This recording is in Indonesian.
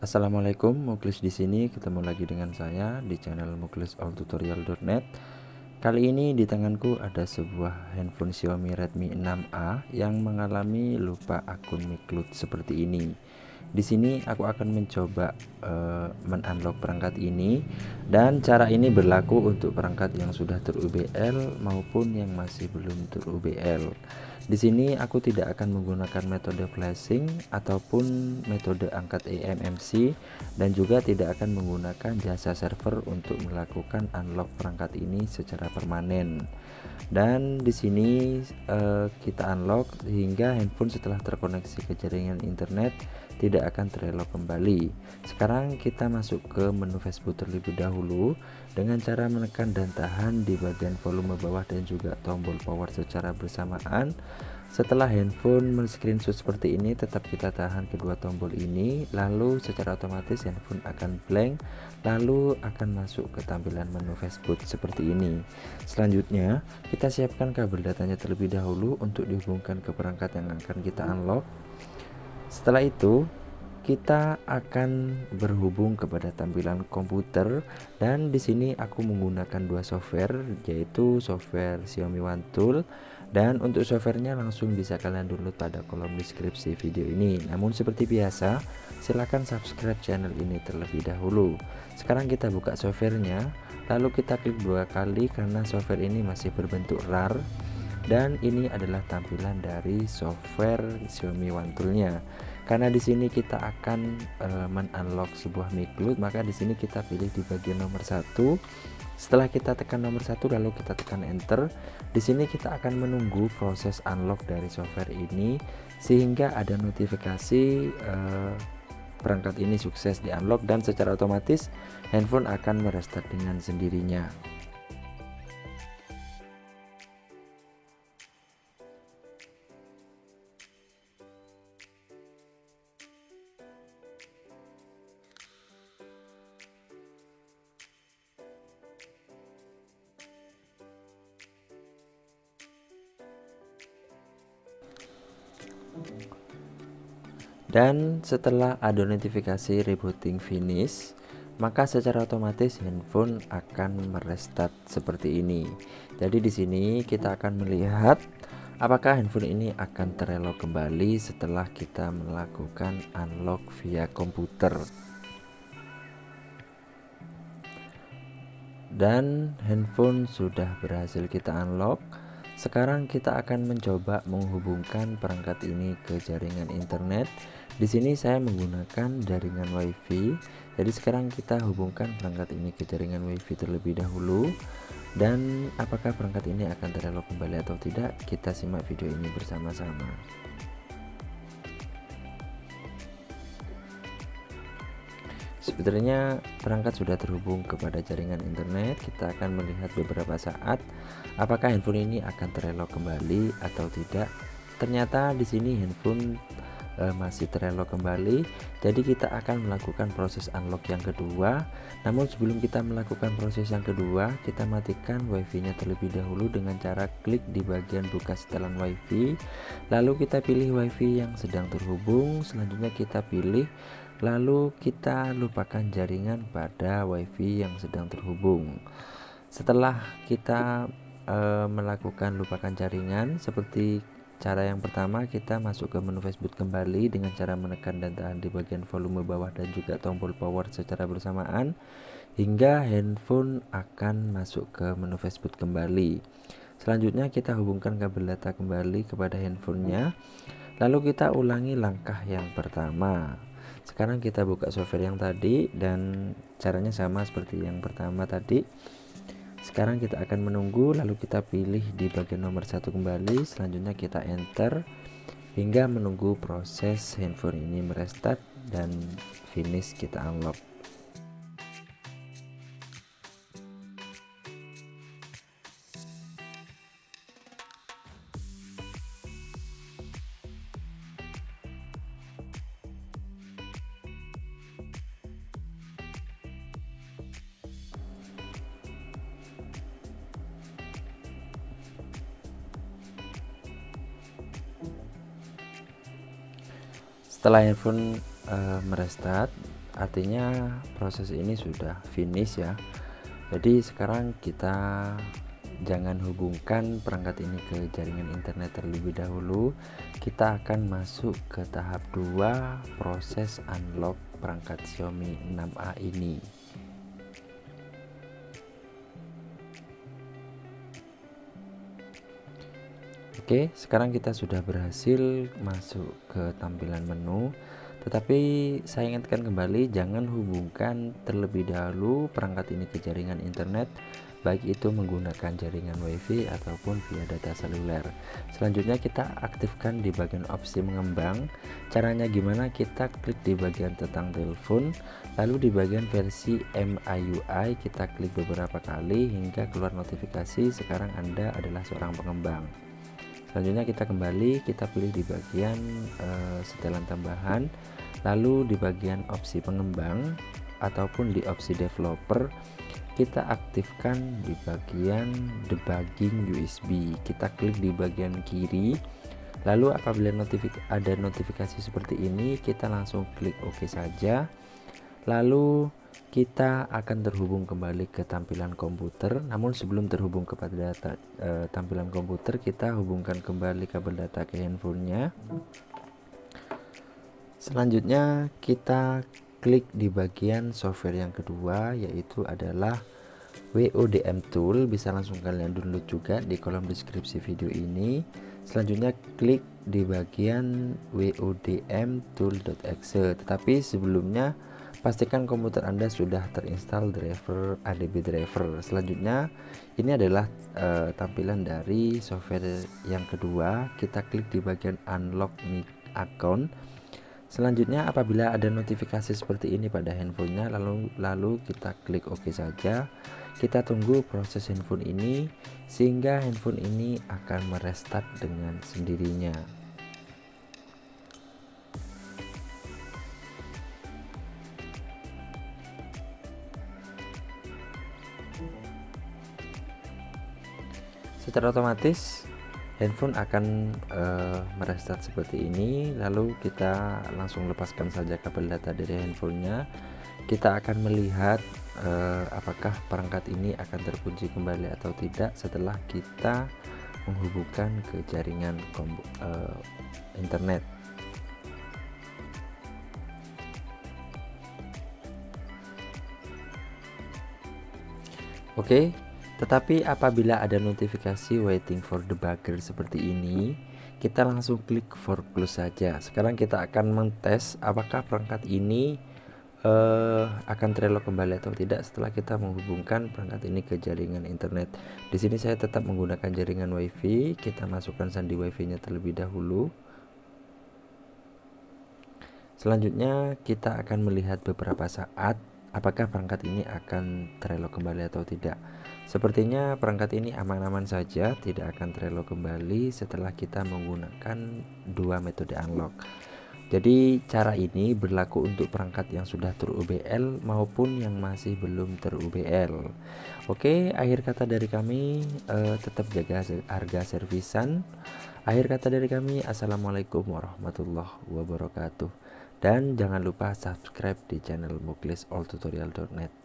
Assalamualaikum, Muklis di sini ketemu lagi dengan saya di channel muklisalltutorial.net. Kali ini di tanganku ada sebuah handphone Xiaomi Redmi 6A yang mengalami lupa akun MiCloud seperti ini. Di sini aku akan mencoba men-unlock perangkat ini, dan cara ini berlaku untuk perangkat yang sudah ter-UBL maupun yang masih belum ter-UBL. Di sini aku tidak akan menggunakan metode flashing ataupun metode angkat eMMC, dan juga tidak akan menggunakan jasa server untuk melakukan unlock perangkat ini secara permanen. Dan di sini kita unlock sehingga handphone setelah terkoneksi ke jaringan internet tidak akan terelok kembali. Sekarang kita masuk ke menu Facebook terlebih dahulu dengan cara menekan dan tahan di bagian volume bawah dan juga tombol power secara bersamaan. Setelah handphone men-screenshot seperti ini, tetap kita tahan kedua tombol ini, lalu secara otomatis handphone akan blank, lalu akan masuk ke tampilan menu Facebook seperti ini. Selanjutnya kita siapkan kabel datanya terlebih dahulu untuk dihubungkan ke perangkat yang akan kita unlock. Setelah itu kita akan berhubung kepada tampilan komputer, dan di sini aku menggunakan dua software, yaitu software Xiaomi One Tool, dan untuk softwarenya langsung bisa kalian download pada kolom deskripsi video ini. Namun seperti biasa, silahkan subscribe channel ini terlebih dahulu. Sekarang kita buka softwarenya, lalu kita klik dua kali karena software ini masih berbentuk RAR. Dan ini adalah tampilan dari software Xiaomi One Tool-nya. Karena di sini kita akan men-unlock sebuah MiCloud, maka di sini kita pilih di bagian nomor 1. Setelah kita tekan nomor 1 lalu kita tekan enter. Di sini kita akan menunggu proses unlock dari software ini sehingga ada notifikasi perangkat ini sukses di unlock, dan secara otomatis handphone akan merestart dengan sendirinya. Dan setelah ada notifikasi rebooting finish, maka secara otomatis handphone akan merestart seperti ini. Jadi di sini kita akan melihat apakah handphone ini akan terelok kembali setelah kita melakukan unlock via komputer. Dan handphone sudah berhasil kita unlock. Sekarang kita akan mencoba menghubungkan perangkat ini ke jaringan internet. Di sini saya menggunakan jaringan WiFi. Jadi sekarang kita hubungkan perangkat ini ke jaringan WiFi terlebih dahulu. Dan apakah perangkat ini akan terelok kembali atau tidak, kita simak video ini bersama-sama. Sebenarnya perangkat sudah terhubung kepada jaringan internet. Kita akan melihat beberapa saat apakah handphone ini akan terelok kembali atau tidak. Ternyata di sini handphone masih terelok kembali. Jadi kita akan melakukan proses unlock yang kedua. Namun sebelum kita melakukan proses yang kedua, kita matikan wifi-nya terlebih dahulu dengan cara klik di bagian buka setelan wifi. Lalu kita pilih wifi yang sedang terhubung. Selanjutnya kita pilih, lalu kita lupakan jaringan pada wifi yang sedang terhubung. Setelah kita melakukan lupakan jaringan seperti cara yang pertama, kita masuk ke menu Facebook kembali dengan cara menekan dan tahan di bagian volume bawah dan juga tombol power secara bersamaan hingga handphone akan masuk ke menu Facebook kembali. Selanjutnya kita hubungkan kabel data kembali kepada handphonenya, lalu kita ulangi langkah yang pertama. Sekarang kita buka software yang tadi dan caranya sama seperti yang pertama tadi. Sekarang kita akan menunggu, lalu kita pilih di bagian nomor 1 kembali. Selanjutnya kita enter hingga menunggu proses handphone ini merestart dan finish kita unlock. Setelah handphone merestart, artinya proses ini sudah finish ya. Jadi sekarang kita jangan hubungkan perangkat ini ke jaringan internet terlebih dahulu. Kita akan masuk ke tahap 2, proses unlock perangkat Xiaomi 6A ini. Oke, sekarang kita sudah berhasil masuk ke tampilan menu. Tetapi saya ingatkan kembali, jangan hubungkan terlebih dahulu perangkat ini ke jaringan internet, baik itu menggunakan jaringan WiFi ataupun via data seluler. Selanjutnya kita aktifkan di bagian opsi mengembang. Caranya gimana? Kita klik di bagian tentang telepon, lalu di bagian versi MIUI kita klik beberapa kali hingga keluar notifikasi sekarang Anda adalah seorang pengembang. Selanjutnya kita kembali, kita pilih di bagian setelan tambahan, lalu di bagian opsi pengembang ataupun di opsi developer kita aktifkan di bagian debugging USB. Kita klik di bagian kiri, lalu apabila ada notifikasi seperti ini kita langsung klik OK saja, lalu kita akan terhubung kembali ke tampilan komputer. Namun sebelum terhubung kepada tampilan komputer, kita hubungkan kembali kabel data ke handphonenya. Selanjutnya kita klik di bagian software yang kedua, yaitu adalah WODM Tool. Bisa langsung kalian download juga di kolom deskripsi video ini. Selanjutnya klik di bagian wodmtool.exe. Tetapi sebelumnya pastikan komputer Anda sudah terinstall driver ADB driver. Selanjutnya ini adalah tampilan dari software yang kedua. Kita klik di bagian unlock my account. Selanjutnya apabila ada notifikasi seperti ini pada handphonenya, lalu kita klik OK saja. Kita tunggu proses handphone ini sehingga handphone ini akan merestart dengan sendirinya. Secara otomatis handphone akan merestart seperti ini. Lalu kita langsung lepaskan saja kabel data dari handphonenya. Kita akan melihat apakah perangkat ini akan terkunci kembali atau tidak setelah kita menghubungkan ke jaringan internet. Oke. Tetapi apabila ada notifikasi waiting for debugger seperti ini, kita langsung klik for close saja. Sekarang kita akan mentes apakah perangkat ini akan terelok kembali atau tidak setelah kita menghubungkan perangkat ini ke jaringan internet. Di sini saya tetap menggunakan jaringan WiFi. Kita masukkan sandi WiFi-nya terlebih dahulu. Selanjutnya kita akan melihat beberapa saat apakah perangkat ini akan terelok kembali atau tidak. Sepertinya perangkat ini aman-aman saja, tidak akan terelok kembali setelah kita menggunakan dua metode unlock. Jadi cara ini berlaku untuk perangkat yang sudah ter-UBL maupun yang masih belum ter-UBL. Oke, akhir kata dari kami, tetap jaga harga servisan. Akhir kata dari kami, assalamualaikum warahmatullahi wabarakatuh. Dan jangan lupa subscribe di channel muklisalltutorial.net.